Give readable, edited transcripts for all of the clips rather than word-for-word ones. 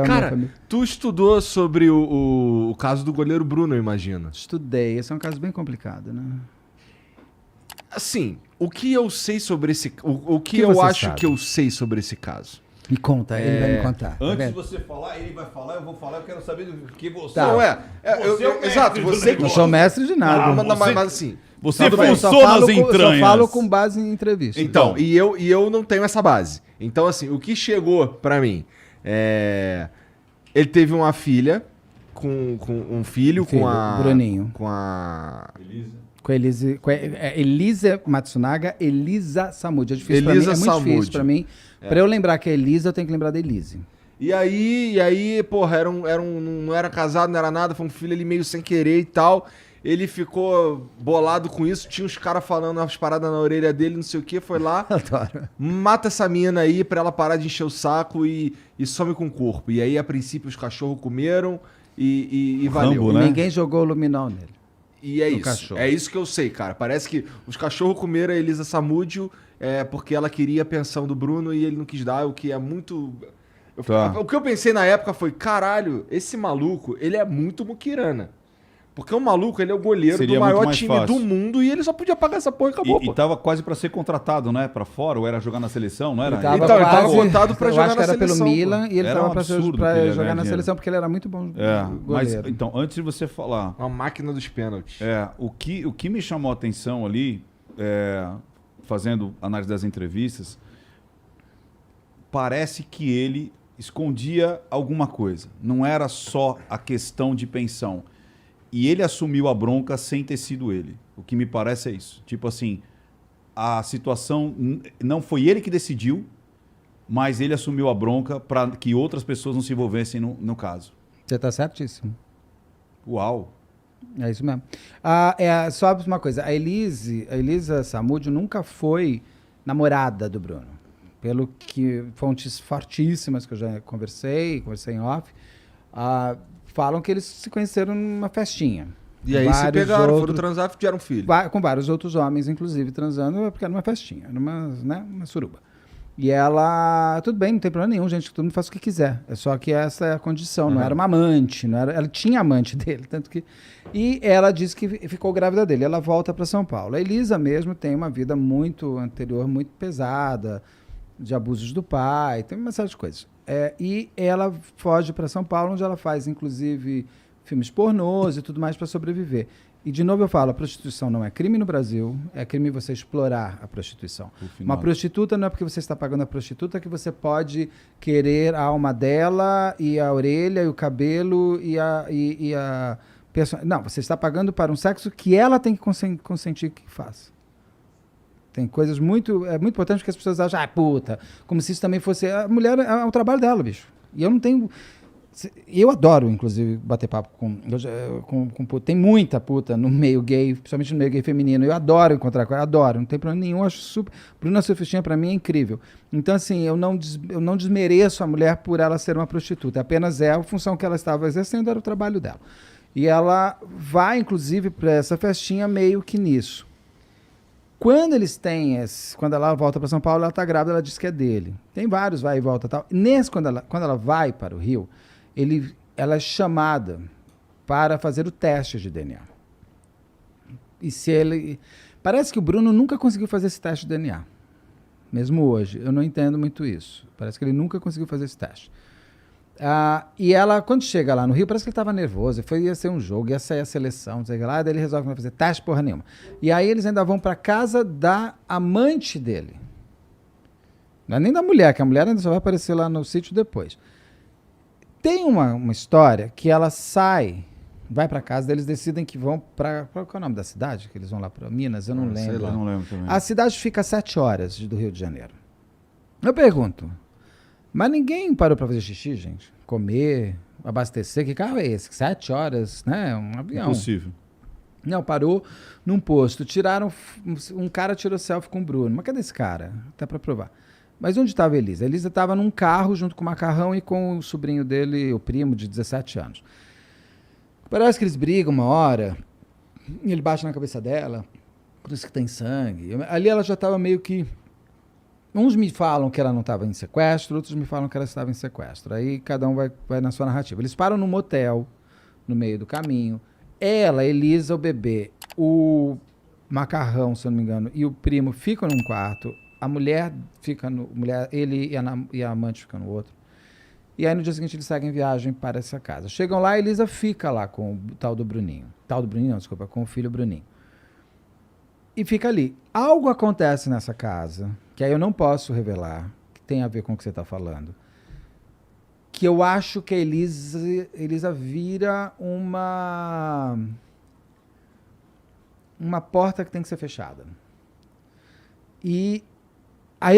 Cara, tu estudou sobre o caso do goleiro Bruno, eu imagino. Estudei. Esse é um caso bem complicado, né? Assim, o que eu sei sobre esse... O que Que eu você acho sabe? que eu sei sobre esse caso? Me conta, ele vai me contar. Antes de você falar, ele vai falar, eu vou falar, eu quero saber do que você... Tá. Não, Você é o mestre exato, do você... negócio. Não sou mestre de nada. mas assim... Você Tudo bem. Eu só funciona falo nas com- entranhas. Só falo com base em entrevista. Então, e eu não tenho essa base. Então, assim, o que chegou pra mim é... Ele teve uma filha com um filho, com a... Bruninho. Com a... Com a Elisa Matsunaga, Elisa Samud. É difícil Elisa pra mim, é muito Samud. difícil pra mim. Pra eu lembrar que é Elisa, eu tenho que lembrar da Elise. E aí, porra, não era casado, não era nada, foi um filho ali meio sem querer e tal. Ele ficou bolado com isso, tinha uns caras falando umas paradas na orelha dele, não sei o que, foi lá, Adoro. mata essa mina aí pra ela parar de encher o saco e some com o corpo. E aí, a princípio, os cachorros comeram e valeu. Rambo, né? Ninguém jogou o luminol nele. E é No isso. cachorro. É isso que eu sei, cara. Parece que os cachorros comeram a Elisa Samúdio porque ela queria a pensão do Bruno e ele não quis dar, o que é muito... Tá. O que eu pensei na época foi, caralho, esse maluco, ele é muito muquirana. Porque o maluco, ele é o goleiro Seria do muito maior mais time fácil. do mundo e ele só podia pagar essa porra e acabou, E pô. tava quase pra ser contratado, né? Pra fora, ou era jogar na seleção, não era? Ele tava Então, ele tava quase- cotado pra eu jogar acho que na era pelo seleção, pô. Milan e ele Era tava um pra absurdo que ele ia jogar ganhar na dinheiro. seleção porque ele era muito bom Mas, goleiro. então, antes de você falar, Uma máquina dos pênaltis. o que me chamou a atenção ali, fazendo análise das entrevistas, parece que ele escondia alguma coisa. Não era só a questão de pensão. E ele assumiu a bronca sem ter sido ele. O que me parece é isso. Tipo assim, a situação não foi ele que decidiu, mas ele assumiu a bronca para que outras pessoas não se envolvessem no caso. Você tá certíssimo. Uau! É isso mesmo. Só uma coisa, a Elisa Samúdio nunca foi namorada do Bruno. Pelo que fontes fortíssimas que eu já conversei em off, falam que eles se conheceram numa festinha. E aí se Vários pegaram, foram outros- transar e tiveram um filho. Com vários outros homens, inclusive, transando, porque era uma festinha, era uma suruba. E ela, tudo bem, não tem problema nenhum, gente, todo mundo faz o que quiser. É só que essa é a condição, não era uma amante, ela tinha amante dele, tanto que... E ela disse que ficou grávida dele, ela volta para São Paulo. A Elisa mesmo tem uma vida muito anterior, muito pesada, de abusos do pai, tem uma série de coisas. E ela foge para São Paulo, onde ela faz, inclusive, filmes pornôs e tudo mais para sobreviver. E, de novo, eu falo, a prostituição não é crime no Brasil, é crime você explorar a prostituição. Uma prostituta não é porque você está pagando a prostituta que você pode querer a alma dela e a orelha e o cabelo e a pessoa. Não, você está pagando para um sexo que ela tem que consentir que faça. Tem coisas muito... É muito importante que as pessoas acham, puta, como se isso também fosse... A mulher é o trabalho dela, bicho. E eu não tenho... Eu adoro, inclusive, bater papo com puta. Tem muita puta no meio gay, principalmente no meio gay feminino. Eu adoro encontrar com ela, adoro, não tem problema nenhum. Acho super... Bruna Surfistinha, pra mim, é incrível. Então, assim, eu não desmereço a mulher por ela ser uma prostituta. Apenas a função que ela estava exercendo era o trabalho dela. E ela vai, inclusive, para essa festinha meio que nisso. Quando eles têm quando ela volta para São Paulo, ela está grávida, ela diz que é dele. Tem vários vai e volta e tal. Quando ela vai para o Rio, ela é chamada para fazer o teste de DNA. Parece que o Bruno nunca conseguiu fazer esse teste de DNA. Mesmo hoje. Eu não entendo muito isso. Parece que ele nunca conseguiu fazer esse teste. E ela, quando chega lá no Rio, parece que ele estava nervoso. Ia ser um jogo, ia sair a seleção, não sei o que lá. Daí ele resolve que não vai fazer teste porra nenhuma. E aí eles ainda vão para casa da amante dele. Não é nem da mulher, que a mulher ainda só vai aparecer lá no sítio depois. Tem uma história que ela vai para casa, eles decidem que vão para... Qual é o nome da cidade? Que eles vão lá para Minas? Eu não lembro. Eu não lembro também. A cidade fica a 7 horas do Rio de Janeiro. Eu pergunto, mas ninguém parou para fazer xixi, gente? Comer, abastecer, que carro é esse? 7 horas, né? Um avião. Impossível. Não, parou num posto. Um cara tirou selfie com o Bruno. Mas cadê esse cara? Até para provar. Mas onde estava a Elisa? A Elisa estava num carro junto com o Macarrão e com o sobrinho dele, o primo, de 17 anos. Parece que eles brigam uma hora, e ele bate na cabeça dela, por isso que tem sangue. Ali ela já estava meio que Uns me falam que ela não estava em sequestro, outros me falam que ela estava em sequestro. Aí cada um vai na sua narrativa. Eles param num motel, no meio do caminho. Ela, Elisa, o bebê, o macarrão, se eu não me engano, e o primo ficam num quarto. A mulher fica no... ele e a amante ficam no outro. E aí no dia seguinte eles seguem viagem para essa casa. Chegam lá, a Elisa fica lá com o tal do Bruninho. Tal do Bruninho, não, desculpa, com o filho Bruninho. E fica ali. Algo acontece nessa casa, que aí eu não posso revelar, que tem a ver com o que você está falando, que eu acho que a Elisa vira uma porta que tem que ser fechada. E aí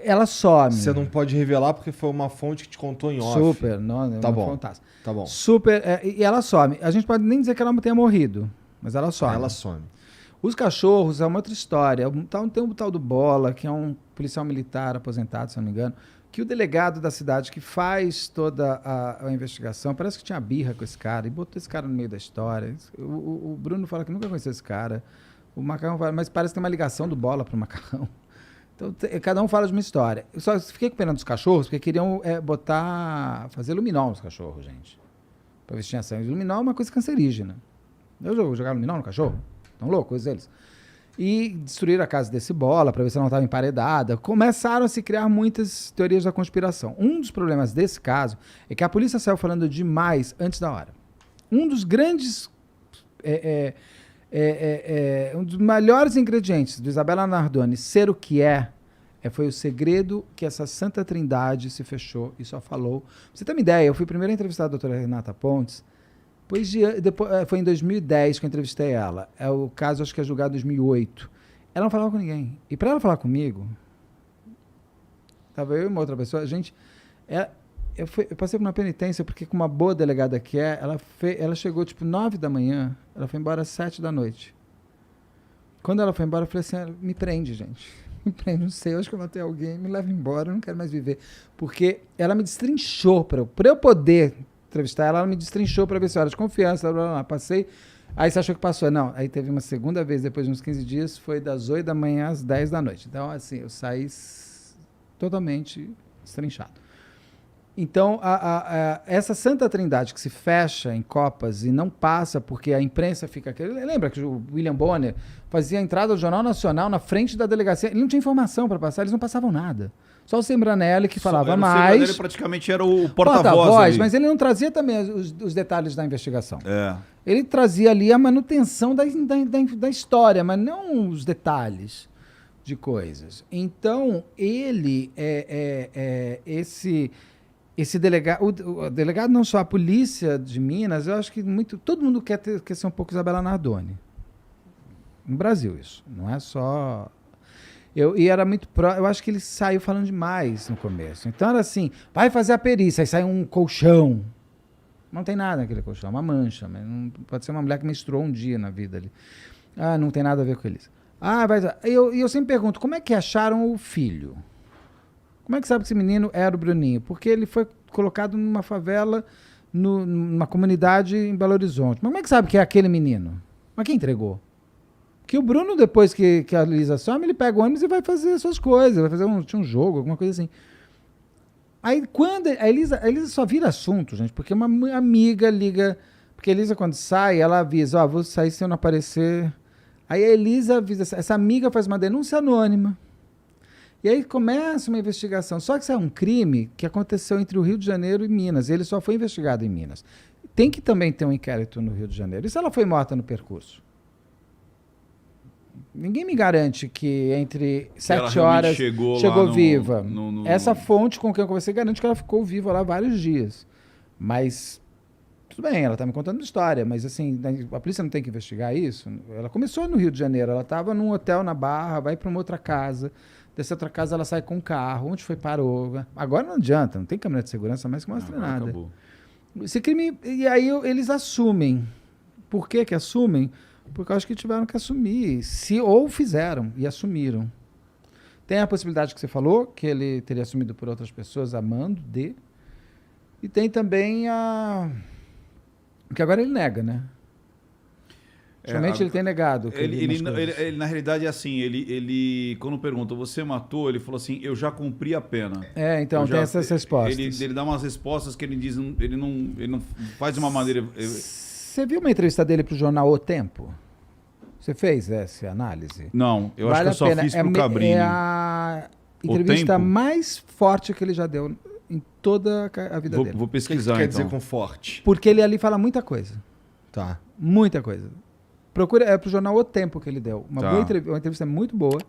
ela some. Você não pode revelar porque foi uma fonte que te contou em off. Super, não, Tá é bom. fantástico. Tá bom. Super, e ela some. A gente pode nem dizer que ela tenha morrido, mas ela some. Ela some. Os cachorros é uma outra história. Tem um tal do Bola, que é um policial militar aposentado, se não me engano, que o delegado da cidade que faz toda a investigação, parece que tinha birra com esse cara e botou esse cara no meio da história. O Bruno fala que nunca conheceu esse cara. O Macarrão fala, mas parece que tem uma ligação do Bola pro Macarrão. Então, cada um fala de uma história. Eu só fiquei com pena dos cachorros, porque queriam fazer luminol nos cachorros, gente. Pra vestir a sangue. Luminol é uma coisa cancerígena. Eu vou jogar luminol no cachorro? Estão loucos eles? E destruíram a casa desse Bola para ver se ela não estava emparedada. Começaram a se criar muitas teorias da conspiração. Um dos problemas desse caso é que a polícia saiu falando demais antes da hora. Um dos grandes... um dos melhores ingredientes do Isabela Nardoni ser o que foi o segredo que essa Santa Trindade se fechou e só falou. Pra você ter uma ideia, eu fui primeiro a entrevistar a doutora Renata Pontes. Depois, foi em 2010 que eu entrevistei ela. É o caso, acho que é julgado em 2008. Ela não falava com ninguém. E para ela falar comigo, estava eu e uma outra pessoa, eu passei por uma penitência, porque com uma boa delegada que ela chegou tipo 9 da manhã, ela foi embora às 7 da noite. Quando ela foi embora, eu falei assim, me prende, gente. Me prende, não sei, eu acho que eu matei alguém, me leva embora, eu não quero mais viver. Porque ela me destrinchou, para eu poder entrevistar ela me destrinchou para ver se era de confiança, blá, blá, blá. Passei, aí você achou que passou? Não, aí teve uma segunda vez, depois de uns 15 dias, foi das 8 da manhã às 10 da noite. Então, assim, eu saí totalmente destrinchado. Então, essa Santa Trindade que se fecha em copas e não passa porque a imprensa fica... Lembra que o William Bonner fazia a entrada do Jornal Nacional na frente da delegacia? Ele não tinha informação para passar, eles não passavam nada. Só o Sembranelli que falava mais. O Sembranelli praticamente era o porta-voz. Mas ele não trazia também os detalhes da investigação. É. Ele trazia ali a manutenção da história, mas não os detalhes de coisas. Então, ele esse delegado, o delegado não só a polícia de Minas, eu acho que todo mundo quer ser um pouco Isabela Nardoni. No Brasil, isso. Não é só... E era muito eu acho que ele saiu falando demais no começo. Então era assim, vai fazer a perícia, aí sai um colchão. Não tem nada naquele colchão, é uma mancha. Mas não, pode ser uma mulher que menstruou um dia na vida ali. Ah, não tem nada a ver com eles. Eu sempre pergunto, como é que acharam o filho? Como é que sabe que esse menino era o Bruninho? Porque ele foi colocado numa favela, numa comunidade em Belo Horizonte. Mas como é que sabe que é aquele menino? Mas quem entregou? Que o Bruno, depois que a Elisa some, ele pega o ônibus e vai fazer suas coisas, vai fazer um jogo, alguma coisa assim. Aí quando a Elisa só vira assunto, gente, porque uma amiga liga, porque a Elisa quando sai, ela avisa, vou sair se eu não aparecer. Aí a Elisa avisa, essa amiga faz uma denúncia anônima. E aí começa uma investigação. Só que isso é um crime que aconteceu entre o Rio de Janeiro e Minas. Ele só foi investigado em Minas. Tem que também ter um inquérito no Rio de Janeiro. E se ela foi morta no percurso? Ninguém me garante que entre 7 horas chegou viva. Essa fonte com quem eu conversei garante que ela ficou viva lá vários dias. Mas, tudo bem, ela está me contando história, mas assim, a polícia não tem que investigar isso. Ela começou no Rio de Janeiro, ela estava num hotel na Barra, vai para uma outra casa, dessa outra casa ela sai com um carro, onde foi, parou. Agora não adianta, não tem câmera de segurança mais que mostra nada. Acabou. Esse crime, e aí eles assumem. Por que assumem? Porque eu acho que tiveram que assumir, ou fizeram e assumiram. Tem a possibilidade que você falou, que ele teria assumido por outras pessoas, amando de. E tem também que agora ele nega, né? Somente ele tem negado. que Ele, viu umas coisas. na realidade, é assim, ele quando pergunta, você matou? Ele falou assim, eu já cumpri a pena. Então, Eu tem já- essas respostas. Ele dá umas respostas que ele diz, ele não faz de uma maneira... Você viu uma entrevista dele pro jornal O Tempo? Você fez essa análise? Não, eu acho Vale que eu a só pena. fiz pro Cabrini. É a O entrevista Tempo? mais forte que ele já deu em toda a vida dele. Vou O que que pesquisar, tu quer então. dizer com forte? Porque ele ali fala muita coisa. Tá. Muita coisa. Procura, é pro jornal O Tempo que ele deu. Uma Tá. boa entrevista, uma entrevista muito boa.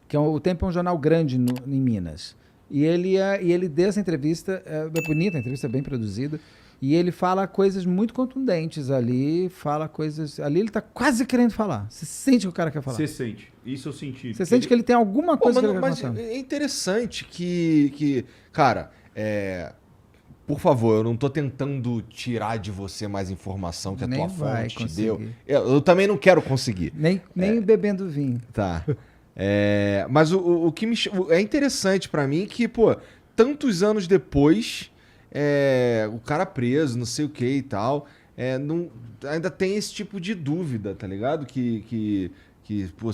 Que O Tempo é um jornal grande em Minas. E ele deu essa entrevista, é bonita, a entrevista é bem produzida. E ele fala coisas muito contundentes ali, fala coisas... Ali ele tá quase querendo falar. Você sente que o cara quer falar. Você sente. Isso eu senti. Você sente que ele tem alguma Pô, coisa que mano, ele quer mas contar. é interessante que cara, por favor, eu não tô tentando tirar de você mais informação que a Nem tua vai fonte te conseguir. deu. Eu também não quero conseguir. Nem bebendo vinho. Tá. Mas o que é interessante pra mim que, pô, tantos anos depois, o cara preso, não sei o que e tal, ainda tem esse tipo de dúvida, tá ligado? Que pô,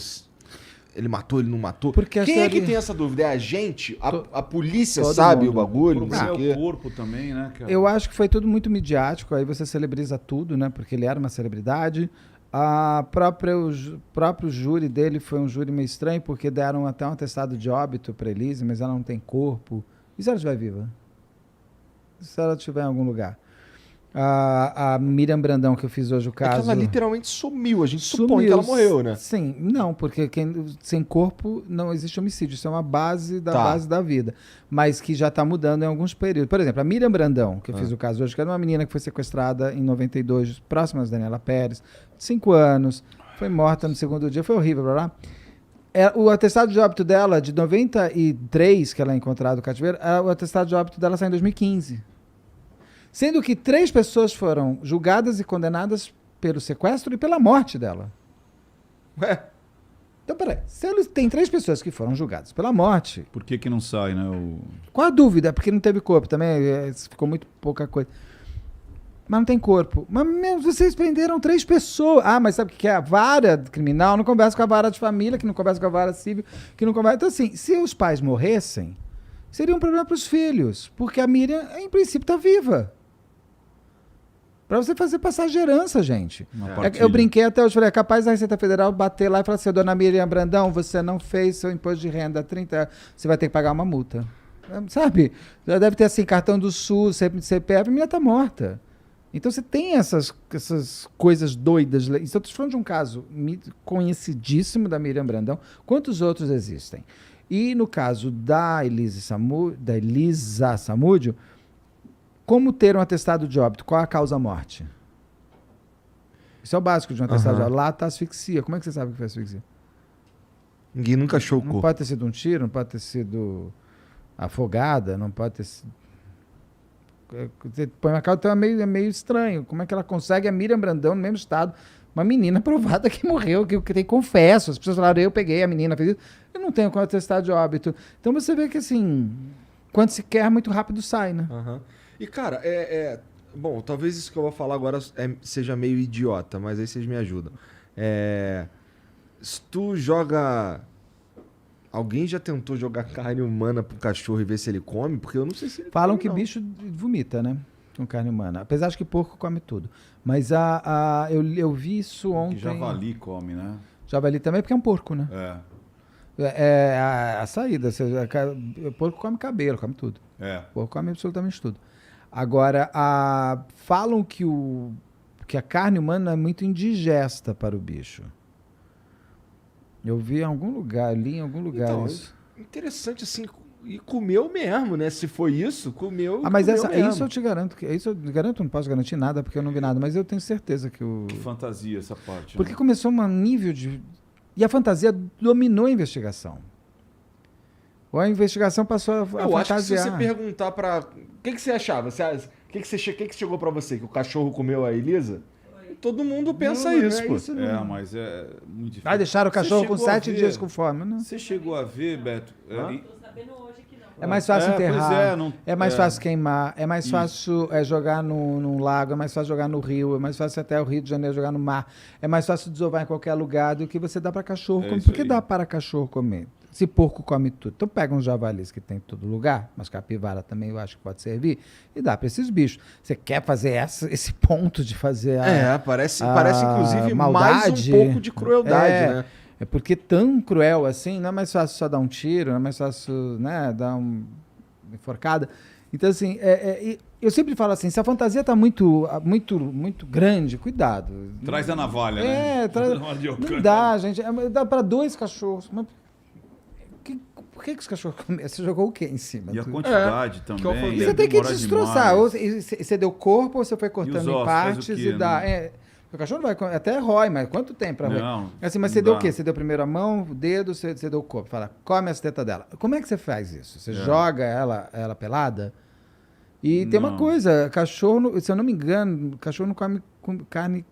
ele matou, ele não matou. Porque Quem é essa que ali- tem essa dúvida? É a gente? A polícia todo sabe mundo. o bagulho? O Não sei o problema é quê. o corpo também, né, cara? Eu acho que foi tudo muito midiático, aí você celebriza tudo, né? Porque ele era uma celebridade. O próprio júri dele foi um júri meio estranho, porque deram até um atestado de óbito para Elise, mas ela não tem corpo. E se ela estiver viva? E se ela estiver em algum lugar? A Miriam Brandão, que eu fiz hoje o É que caso... ela literalmente sumiu. A gente supõe que ela morreu, né? Sim, não, porque sem corpo não existe homicídio. Isso é uma base Tá. base da vida. Mas que já está mudando em alguns períodos. Por exemplo, a Miriam Brandão, que eu fiz o caso hoje, que era uma menina que foi sequestrada em 92, próxima da Daniela Pérez, 5 anos, foi morta no segundo dia, foi horrível, blá, blá. O atestado de óbito dela, de 93, que ela é encontrada no cativeiro, o atestado de óbito dela sai em 2015. Sendo que 3 pessoas foram julgadas e condenadas pelo sequestro e pela morte dela. Ué, Então, peraí. Se eles tem 3 pessoas que foram julgadas pela morte, Por que não sai, né? qual a dúvida? Porque não teve corpo também, ficou muito pouca coisa. Mas não tem corpo. Mas, meu, vocês prenderam 3 pessoas. Ah, mas sabe o que é? A vara criminal não conversa com a vara de família, que não conversa com a vara civil, que não conversa... Então, assim, se os pais morressem, seria um problema para os filhos. Porque a Miriam, em princípio, está viva. Para você fazer passagem de herança, gente. Uma É, partilha. Eu brinquei até hoje, falei, é capaz da Receita Federal bater lá e falar assim, dona Miriam Brandão, você não fez seu imposto de renda 30, você vai ter que pagar uma multa. Sabe? Já deve ter assim, cartão do SUS, CPF, a menina tá morta. Então você tem essas coisas doidas. Então eu tô falando de um caso conhecidíssimo da Miriam Brandão. Quantos outros existem? E no caso da Elisa Samúdio, como ter um atestado de óbito? Qual a causa-morte? Isso é o básico de um atestado de óbito. Lá está asfixia. Como é que você sabe que foi asfixia? ninguém nunca achou o Não corpo. pode ter sido um tiro, não pode ter sido afogada, não pode ter sido... Você põe uma causa, então é meio estranho. Como é que ela consegue a Miriam Brandão no mesmo estado? Uma menina provada que morreu, que tem confesso. As pessoas falaram, eu peguei a menina, fez isso. Eu não tenho como atestado de óbito. Então você vê que assim, quando se quer, muito rápido sai, né? Aham. E, cara, bom, talvez isso que eu vou falar agora seja meio idiota, mas aí vocês me ajudam. Se tu joga... Alguém já tentou jogar carne humana pro cachorro e ver se ele come? Porque eu não sei se ele Falam come, que não. bicho vomita, né? Com carne humana. Apesar de que porco come tudo. Mas eu vi isso ontem. Que javali come, né? Javali também, porque é um porco, né? A saída. O porco come cabelo, come tudo. O porco come absolutamente tudo. Agora, falam que a carne humana é muito indigesta para o bicho. Eu vi em algum lugar, li em algum lugar Então, isso. interessante assim, e comeu mesmo, né? Se foi isso, comeu. Mas comeu mesmo. isso eu te garanto. Isso eu garanto, não posso garantir nada, porque eu não vi nada, mas eu tenho certeza que o... Que fantasia essa parte. Porque né? começou um nível de... E a fantasia dominou a investigação. Ou a investigação passou a Eu acho que se fantasiar. você perguntar pra... O que você achava? O que chegou pra você? Que o cachorro comeu a Elisa? Todo mundo pensa Não, isso, é pô. isso, não. Mas é muito difícil. Deixaram o Você cachorro com chegou a 7 ver- dias com fome, né? Você chegou a ver, Beto? Hã? Tô sabendo hoje que não. É mais fácil enterrar, pois é mais fácil queimar, é mais fácil jogar num lago, é mais fácil jogar no rio, é mais fácil até o Rio de Janeiro jogar no mar, é mais fácil desovar em qualquer lugar do que você dá para cachorro comer. Por que dá para cachorro comer? Se porco come tudo. Então pega uns javalis que tem em todo lugar, mas capivara também eu acho que pode servir, e dá para esses bichos. Você quer fazer esse ponto de fazer parece inclusive maldade, mais um pouco de crueldade, né? É porque tão cruel assim, não é mais fácil só dar um tiro, não é mais fácil, né, dar uma enforcada. Então, assim, eu sempre falo assim, se a fantasia tá muito grande, cuidado. Traz a navalha, né? Não dá, gente. Dá para 2 cachorros. Mas por que os cachorros comem? Você jogou o quê em cima? E a quantidade também. E você tem que destroçar. Ou você deu corpo, ou você foi cortando em partes e dá... O cachorro não vai até rói, mas quanto tempo pra roer? Não. Assim, mas você deu o quê? Você deu primeiro a mão, o dedo, você deu o corpo. Fala, come as tetas dela. Como é que você faz isso? Você joga ela pelada? E tem uma coisa, cachorro, se eu não me engano, cachorro não come carne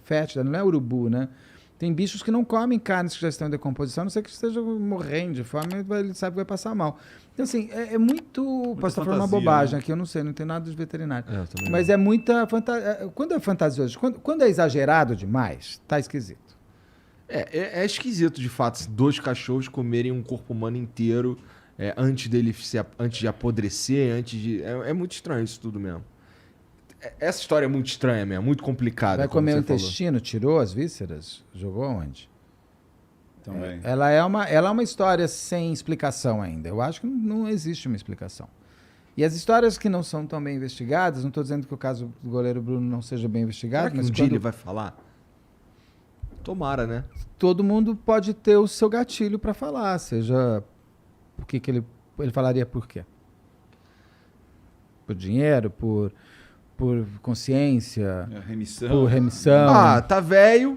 fétida, não é urubu, né? Tem bichos que não comem carnes que já estão em decomposição, a não ser que esteja morrendo de fome, ele sabe que vai passar mal. Então, assim, muito posso estar falando uma bobagem aqui, eu não sei, não tem nada de veterinário. Mas é muita fantasia. Quando é fantasioso, quando é exagerado demais, tá esquisito. É esquisito, de fato, 2 cachorros comerem um corpo humano inteiro antes de apodrecer, É muito estranho isso tudo mesmo. Essa história é muito estranha mesmo, muito complicada. Vai comer o intestino, tirou as vísceras, jogou onde? Também. Ela é uma história sem explicação ainda. Eu acho que não existe uma explicação. E as histórias que não são tão bem investigadas, não estou dizendo que o caso do goleiro Bruno não seja bem investigado, mas dia ele vai falar? Tomara, né? Todo mundo pode ter o seu gatilho para falar, seja por que ele falaria por quê? Por dinheiro, por consciência, por remissão. Tá velho.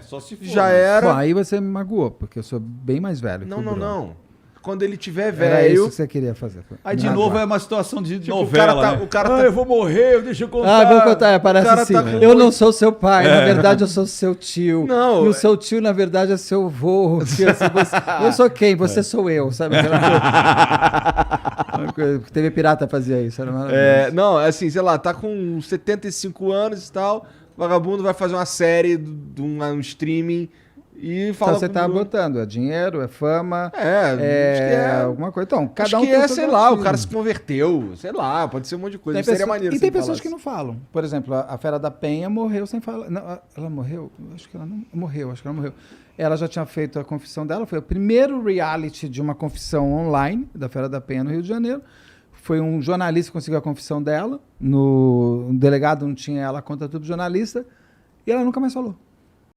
Só se for. Já era. Bom, aí você me magoou, porque eu sou bem mais velho. Não. Quando ele tiver Era velho. isso que você queria fazer. Aí de novo é uma situação de Tipo, novela. o cara tá. Eu vou morrer, deixa eu contar. Vou contar, parece assim. Eu não sou seu pai, na verdade eu sou seu tio. Não. E o seu tio, na verdade, é seu avô. Eu sou quem? Você sou eu, sabe? Uma coisa. TV Pirata fazia isso, era maravilhoso. Não, assim, sei lá, tá com 75 anos e tal. Vagabundo vai fazer uma série de um streaming e fala. Então você tá botando, é dinheiro, é fama, alguma coisa. Então, cada acho um que sei lá, o cara se converteu, sei lá, pode ser um monte de coisa. Seria maneiro. E tem pessoas que não falam. Por exemplo, a Fera da Penha morreu sem falar. Não, ela morreu? Acho que ela não morreu, acho que ela morreu. Ela já tinha feito a confissão dela, foi o primeiro reality de uma confissão online da Fera da Penha no Rio de Janeiro. Foi um jornalista que conseguiu a confissão dela, o delegado não tinha ela, conta tudo do jornalista, e ela nunca mais falou.